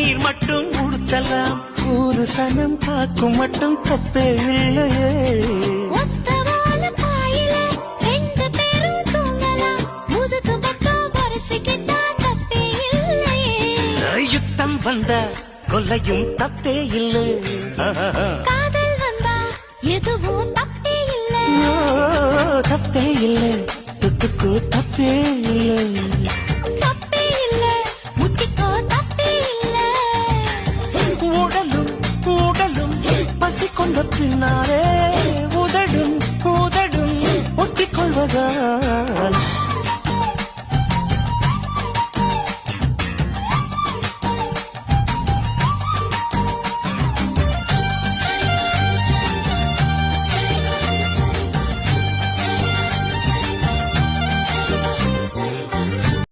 கண்ணீர் மட்டும் உடுத்தலாம் ஒரு சனம் காக்கும் மட்டும் தப்பே இல்லையே யுத்தம் வந்த கொல்லையும் தப்பே இல்லை காதல் வந்தா எதுவும் தப்பே இல்லை தப்பே இல்லை தொட்டுக்கோ தப்பே இல்லை